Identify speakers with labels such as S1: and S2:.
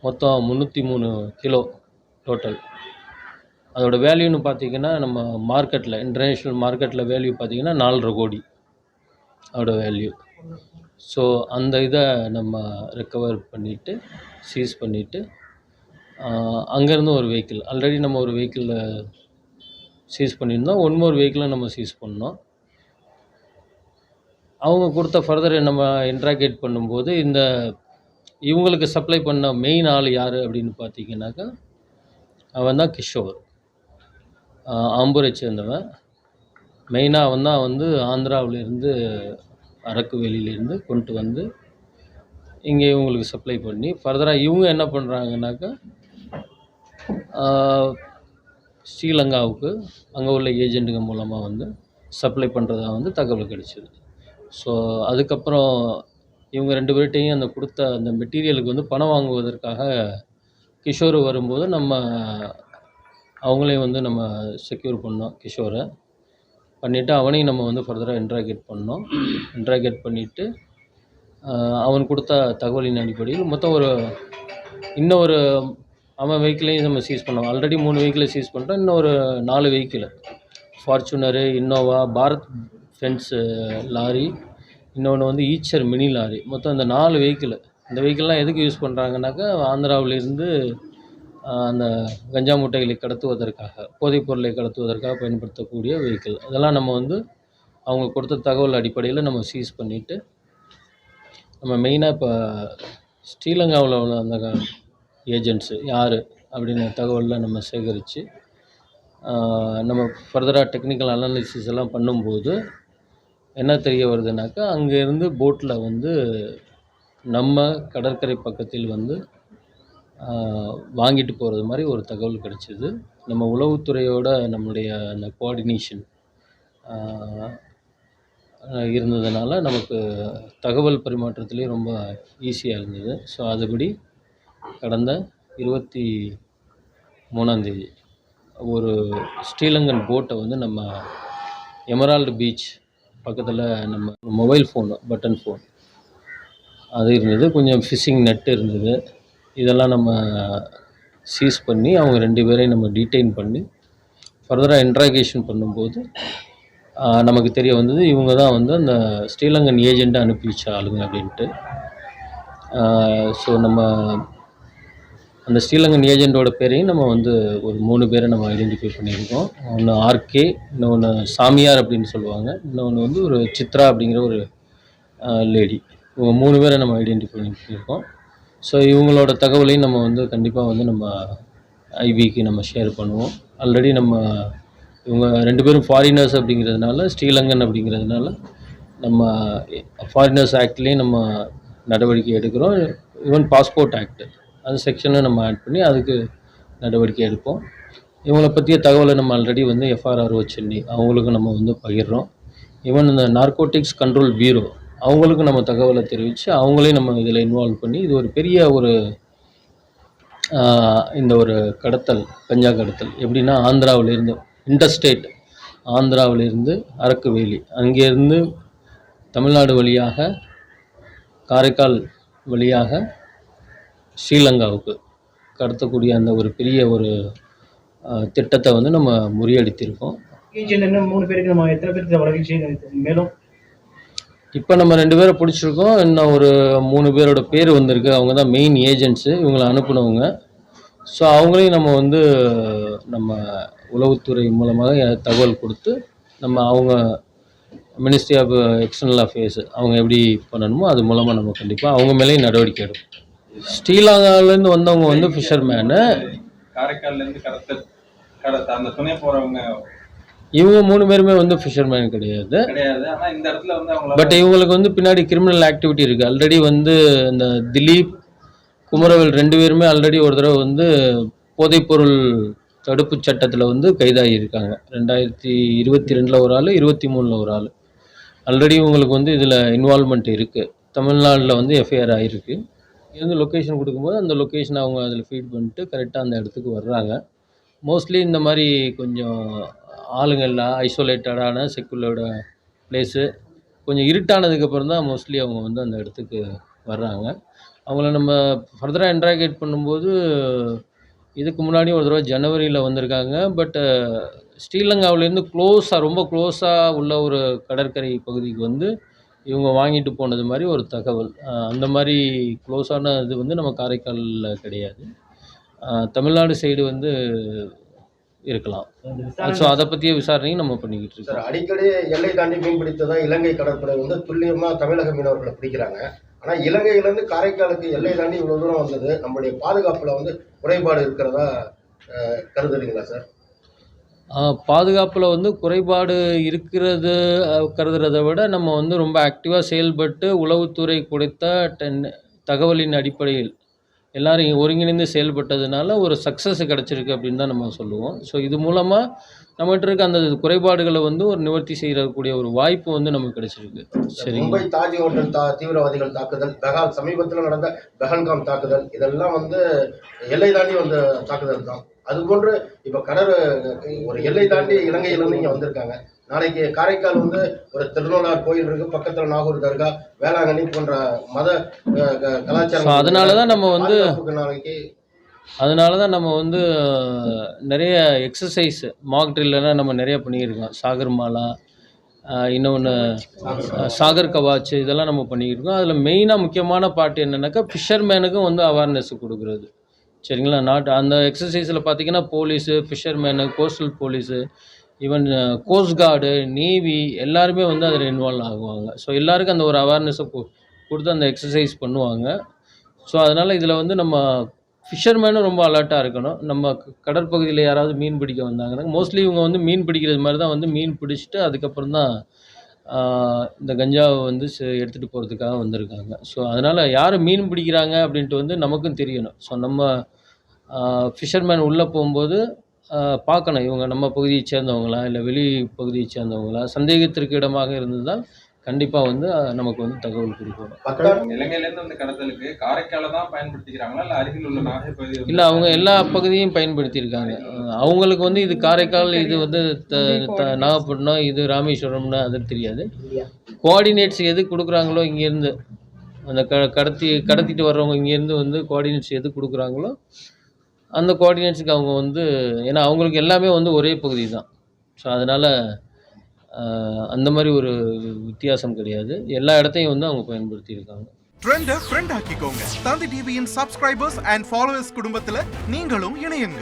S1: மொத்தம் 303 kilo total. அதோட வேல்யூன்னு பார்த்தீங்கன்னா, நம்ம மார்க்கெட்டில் இன்டர்நேஷ்னல் மார்க்கெட்டில் வேல்யூ பார்த்தீங்கன்னா 4,50 கோடி அதோட வேல்யூ. ஸோ அந்த இதை நம்ம ரெக்கவர் பண்ணிவிட்டு சீஸ் பண்ணிவிட்டு அங்கேருந்து ஒரு வெஹிக்கிள் ஆல்ரெடி நம்ம ஒரு வெஹிக்கிளில் சீஸ் பண்ணியிருந்தோம். ஒன் மோர் வெஹிக்கிளை நம்ம சீஸ் பண்ணோம். அவங்க கொடுத்த ஃபர்தர் நம்ம இன்ட்ராகேட் பண்ணும்போது இவங்களுக்கு சப்ளை பண்ண மெயின் ஆள் யார் அப்படின்னு பார்த்தீங்கன்னாக்கா, அவன் தான் கிஷோர். ஆம்பூரை சேர்ந்தவன். மெயினாக அவன் தான் வந்து ஆந்திராவிலேருந்து அரக்குவேலியிலேருந்து கொண்டு வந்து இங்கே இவங்களுக்கு சப்ளை பண்ணி ஃபர்தராக இவங்க என்ன பண்ணுறாங்கனாக்கா, ஸ்ரீலங்காவுக்கு அங்கே உள்ள ஏஜென்ட்டுங்க மூலமாக வந்து சப்ளை பண்ணுறதா வந்து தகவல் கிடைச்சிது. ஸோ அதுக்கப்புறம் இவங்க 2 பேர்கிட்டையும் அந்த கொடுத்த அந்த மெட்டீரியலுக்கு வந்து பணம் வாங்குவதற்காக கிஷோர் வரும்போது அவங்களையும் வந்து நம்ம செக்யூர் பண்ணோம். கிஷோரை பண்ணிவிட்டு அவனையும் நம்ம வந்து ஃபர்தராக இன்ட்ராகேட் பண்ணோம். இன்ட்ராகேட் பண்ணிவிட்டு அவன் கொடுத்த தகவலின் அடிப்படையில் மொத்தம் இன்னொரு அவன் வெஹிக்கிளையும் நம்ம சீஸ் பண்ணோம். ஆல்ரெடி 3 வெஹிக்கிளை சீஸ் பண்ணிட்டோம். இன்னும் ஒரு 4 vehicle, Fortuner, Innova, BharatBenz lorry, இன்னொன்று வந்து ஈச்சர் மினி லாரி. மொத்தம் இந்த 4 வெஹிக்கிள். இந்த வெஹிக்கிள்லாம் எதுக்கு யூஸ் பண்ணுறாங்கனாக்கா, ஆந்திராவிலேருந்து அந்த கஞ்சா மூட்டைகளை கடத்துவதற்காக, போதைப் பொருளை கடத்துவதற்காக பயன்படுத்தக்கூடிய வெஹிக்கிள். அதெல்லாம் நம்ம வந்து அவங்க கொடுத்த தகவல் அடிப்படையில் நம்ம சீஸ் பண்ணிவிட்டு, நம்ம மெயினாக இப்போ ஸ்ரீலங்காவில் உள்ள அந்த ஏஜென்ட்ஸு யார் அப்படின்னு தகவலில் நம்ம சேகரித்து நம்ம ஃபர்தராக டெக்னிக்கல் அனாலிசிஸ் எல்லாம் பண்ணும்போது என்ன தெரிய வருதுனாக்கா, அங்கேருந்து போட்டில் வந்து நம்ம கடற்கரை பக்கத்தில் வந்து வாங்கிட்டு போகிறது மாதிரி ஒரு தகவல் கிடச்சிது. நம்ம உளவுத்துறையோட நம்மளுடைய அந்த கோஆர்டினேஷன் இருந்ததுனால நமக்கு தகவல் பரிமாற்றத்துலேயே ரொம்ப ஈஸியாக இருந்தது. ஸோ அதுபடி கடந்த 23ஆம் தேதி ஒரு ஸ்ரீலங்கன் போட்டை வந்து நம்ம எமரால்டு பீச் பக்கத்தில் நம்ம மொபைல் ஃபோனு, பட்டன் ஃபோன் அது இருந்தது. கொஞ்சம் ஃபிஷிங் நெட்டு இருந்தது. இதெல்லாம் நம்ம சீஸ் பண்ணி அவங்க 2 பேரையும் நம்ம டீடைன் பண்ணி ஃபர்தராக இன்ட்ராகேஷன் பண்ணும்போது நமக்கு தெரிய வந்தது இவங்க தான் வந்து அந்த ஸ்ரீலங்கன் ஏஜெண்ட்டை அனுப்பி வச்ச ஆளுங்க அப்படின்ட்டு. ஸோ நம்ம அந்த ஸ்ரீலங்கன் ஏஜெண்ட்டோட பேரையும் நம்ம வந்து ஒரு 3 பேரை நம்ம ஐடென்டிஃபை பண்ணியிருக்கோம். ஒன்று ஆர்கே, இன்னொன்று சாமியார் அப்படின்னு சொல்லுவாங்க, இன்னொன்று வந்து ஒரு சித்ரா அப்படிங்கிற ஒரு லேடி. இவங்க 3 பேரை நம்ம ஐடென்டிஃபை பண்ணியிருக்கோம். ஸோ இவங்களோட தகவலையும் நம்ம வந்து கண்டிப்பாக வந்து நம்ம ஐபிக்கு நம்ம ஷேர் பண்ணுவோம். ஆல்ரெடி இவங்க 2 பேரும் ஃபாரினர்ஸ் அப்படிங்கிறதுனால, ஸ்ரீலங்கன் அப்படிங்கிறதுனால நம்ம ஃபாரினர்ஸ் ஆக்ட்லேயும் நம்ம நடவடிக்கை எடுக்கிறோம். ஈவன் பாஸ்போர்ட் ஆக்ட் அந்த செக்ஷனை நம்ம ஆட் பண்ணி அதுக்கு நடவடிக்கை எடுப்போம். இவங்களை பற்றிய தகவலை நம்ம ஆல்ரெடி வந்து எஃப்ஆர்ஆர் வச்சு அவங்களுக்கு நம்ம வந்து பகிர்றோம். ஈவன் இந்த நார்கோட்டிக்ஸ் கண்ட்ரோல் பியூரோ அவங்களுக்கும் நம்ம தகவலை தெரிவித்து அவங்களையும் நம்ம இதில் இன்வால்வ் பண்ணி இது ஒரு பெரிய இந்த ஒரு கடத்தல், கஞ்சா கடத்தல் எப்படின்னா, ஆந்திராவிலேருந்து இன்டர்ஸ்டேட், ஆந்திராவிலேருந்து அரக்குவேலி, அங்கேருந்து தமிழ்நாடு வழியாக காரைக்கால் வழியாக ஸ்ரீலங்காவுக்கு கடத்தக்கூடிய அந்த ஒரு பெரிய திட்டத்தை வந்து நம்ம முறியடித்திருக்கோம். மேலும் இப்போ நம்ம 2 பேரை பிடிச்சிருக்கோம். இன்னும் ஒரு 3 பேரோட பேர் வந்திருக்கு. அவங்க தான் மெயின் ஏஜென்ட்ஸு, இவங்களை அனுப்புனவங்க. ஸோ அவங்களையும் நம்ம வந்து நம்ம உளவுத்துறை மூலமாக தகவல் கொடுத்து அவங்க மினிஸ்ட்ரி ஆஃப் எக்ஸ்டர்னல் அஃபேர்ஸ் அவங்க எப்படி பண்ணணுமோ அது மூலமாக நம்ம கண்டிப்பாக அவங்க மேலேயும் நடவடிக்கை எடுப்போம். ஸ்ரீலங்காவிலேருந்து வந்தவங்க வந்து ஃபிஷர்மேனு, காரைக்கால்லேருந்து அந்த துணை போகிறவங்க, இவங்க 3 பேருமே வந்து ஃபிஷர்மேன் கிடையாது. பட் இவங்களுக்கு வந்து பின்னாடி கிரிமினல் ஆக்டிவிட்டி இருக்குது. ஆல்ரெடி வந்து இந்த திலீப், குமரவேல் 2 பேருமே ஆல்ரெடி ஒரு தடவை வந்து போதைப்பொருள் தடுப்பு சட்டத்தில் வந்து கைதாகியிருக்காங்க. 2022 ஒரு ஆள், 23 ஒரு ஆள். ஆல்ரெடி இவங்களுக்கு வந்து இதில் இன்வால்மெண்ட் இருக்குது. தமிழ்நாட்டில் வந்து எஃப்ஐஆர் ஆகிருக்கு. இருந்து லொக்கேஷன் கொடுக்கும்போது அந்த லொக்கேஷனை அவங்க அதில் ஃபீட் பண்ணிட்டு கரெக்டாக அந்த இடத்துக்கு வர்றாங்க. மோஸ்ட்லி இந்த மாதிரி கொஞ்சம் ஆளுங்கள்லாம் ஐசோலேட்டடான செக்குலரோட பிளேஸு கொஞ்சம் இருட்டானதுக்கப்புறம் தான் மோஸ்ட்லி அவங்க வந்து அந்த இடத்துக்கு வர்றாங்க. அவங்கள நம்ம ஃபர்தரா இன்ட்ராகேட் பண்ணும்போது, இதுக்கு முன்னாடி ஒரு தடவ ஜனவரியில வந்திருக்காங்க. ஸ்ரீலங்காவிலேருந்து ரொம்ப க்ளோஸா உள்ள ஒரு கடற்கரை பகுதிக்கு வந்து இவங்க வாங்கிட்டு போனது மாரி ஒரு தகவல். அந்த மாரி க்ளோஸான இது வந்து நம்ம காரைக்கால்ல கிடையாது. தமிழ்நாடு சைடு வந்து இருக்கலாம். ஸோ அத பத்திய விசாரணையும் நம்ம பண்ணிக்கிட்டு
S2: சார்,
S1: இருக்கோம்.
S2: அடிக்கடி எல்லை தாண்டி மீன் பிடித்ததா இலங்கை கடற்படை வந்து துல்லியமா தமிழக மீனவர்களை பிடிக்கிறாங்க. ஆனா இலங்கையிலேருந்து காரைக்காலுக்கு எல்லை தாண்டி இவ்வளவு தூரம் வந்தது நம்முடைய பாதுகாப்புல வந்து குறைபாடு இருக்கிறதா கருதுறீங்களா சார்?
S1: பாதுகாப்புல வந்து குறைபாடு இருக்கிறது கருதுறத விட, நம்ம வந்து ரொம்ப ஆக்டிவா செயல்பட்டு உளவுத்துறை கொடுத்த தகவலின் அடிப்படையில் எல்லாரும் ஒருங்கிணைந்து செயல்பட்டதுனால ஒரு சக்ஸஸ் கிடைச்சிருக்கு அப்படின்னு தான் நம்ம சொல்லுவோம். ஸோ இது மூலமா நம்மகிட்ட இருக்க அந்த குறைபாடுகள வந்து ஒரு நிவர்த்தி செய்யக்கூடிய ஒரு வாய்ப்பு வந்து நமக்கு கிடைச்சிருக்கு. சரிங்களா?
S2: மும்பை தாஜ் ஹோட்டல் தீவிரவாதிகள் தாக்குதல், சமீபத்தில் நடந்த பெஹல்காம் தாக்குதல், இதெல்லாம் வந்து எல்லை தாண்டி வந்த தாக்குதல் தான். அதுபோன்று இப்ப ஒரு எல்லை தாண்டி இலங்கையிலிருந்து இங்க வந்திருக்காங்க. நாளைக்கு காரைக்கால் வந்து ஒரு திருநள்ளார் கோயில் இருக்கு, பக்கத்துல நாகூர் தர்கா, வேளாங்கண்ணி போன்ற மத கலாச்சாரம்.
S1: அதனாலதான் நம்ம வந்து
S2: நாளைக்கு
S1: நிறைய எக்ஸசைஸ் மாக் ட்ரில் எல்லாம் நம்ம நிறைய பண்ணியிருக்கோம். சாகர் மாலா, இன்னொன்று சாகர் கவாச், இதெல்லாம் நம்ம பண்ணிக்கிட்டு இருக்கோம். அதில் மெயினாக முக்கியமான பார்ட் என்னென்னாக்கா ஃபிஷர்மேனுக்கும் வந்து அவேர்னஸ் கொடுக்குறது. சரிங்களா? அந்த எக்ஸசைஸில் பார்த்தீங்கன்னா police, fisherman, coastal police, even cost card, navy எல்லாருமே வந்து அதில் இன்வால்வ் ஆகுவாங்க. ஸோ எல்லாருக்கும் அந்த ஒரு அவேர்னஸை கொடுத்து அந்த எக்ஸசைஸ் பண்ணுவாங்க. ஸோ அதனால் இதில் வந்து நம்ம ஃபிஷர்மேனும் ரொம்ப அலர்ட்டாக இருக்கணும். நம்ம கடற்பகுதியில் யாராவது மீன் பிடிக்க வந்தாங்கன்னா, மோஸ்ட்லி இவங்க வந்து மீன் பிடிக்கிறது மாதிரி தான் வந்து மீன் பிடிச்சிட்டு அதுக்கப்புறம் தான் இந்த கஞ்சாவை வந்து எடுத்துகிட்டு போகிறதுக்காக வந்திருக்காங்க. ஸோ அதனால் யார் மீன் பிடிக்கிறாங்க அப்படின்ட்டு வந்து நமக்கும் தெரியணும். ஸோ நம்ம ஃபிஷர்மேன் உள்ளே போகும்போது பார்க்கணும், இவங்க நம்ம பகுதியை சேர்ந்தவங்களா, இல்லை வெளி பகுதியை சேர்ந்தவங்களா, சந்தேகத்திற்கு இடமாக இருந்ததால் கண்டிப்பாக வந்து நமக்கு வந்து தகவல் கொடுக்கணும்.
S3: இலங்கையிலேருந்து வந்து கடத்தலுக்கு காரைக்கால தான் பயன்படுத்திக்கிறாங்களா, இல்லை அருகில் உள்ள நாகை பகுதி?
S1: இல்லை, அவங்க எல்லா பகுதியும் பயன்படுத்தியிருக்காங்க. அவங்களுக்கு வந்து இது காரைக்கால், இது வந்து நாகப்பட்டினம், இது ராமேஸ்வரம்னு அது தெரியாது. கோஆர்டினேட்ஸ் எது கொடுக்குறாங்களோ இங்கேருந்து அந்த கடத்திட்டு வர்றவங்க இங்கேருந்து வந்து கோஆர்டினேட்ஸ் எது கொடுக்குறாங்களோ அந்த கோஆர்டினேட்ஸுக்கு அவங்க வந்து, ஏன்னா அவங்களுக்கு எல்லாமே வந்து ஒரே பகுதி தான். ஸோ அதனால் அந்த மாதிரி ஒரு வித்தியாசம் கிடையாது. எல்லா இடத்தையும் வந்து அவங்க பயன்படுத்தியிருக்காங்க.
S4: ட்ரெண்டை ஃப்ரெண்ட் ஆக்கிக்கோங்க. தந்தி டிவியின் சப்ஸ்கிரைபர்ஸ் அண்ட் ஃபாலோவர்ஸ் குடும்பத்தில் நீங்களும் இணையுங்க.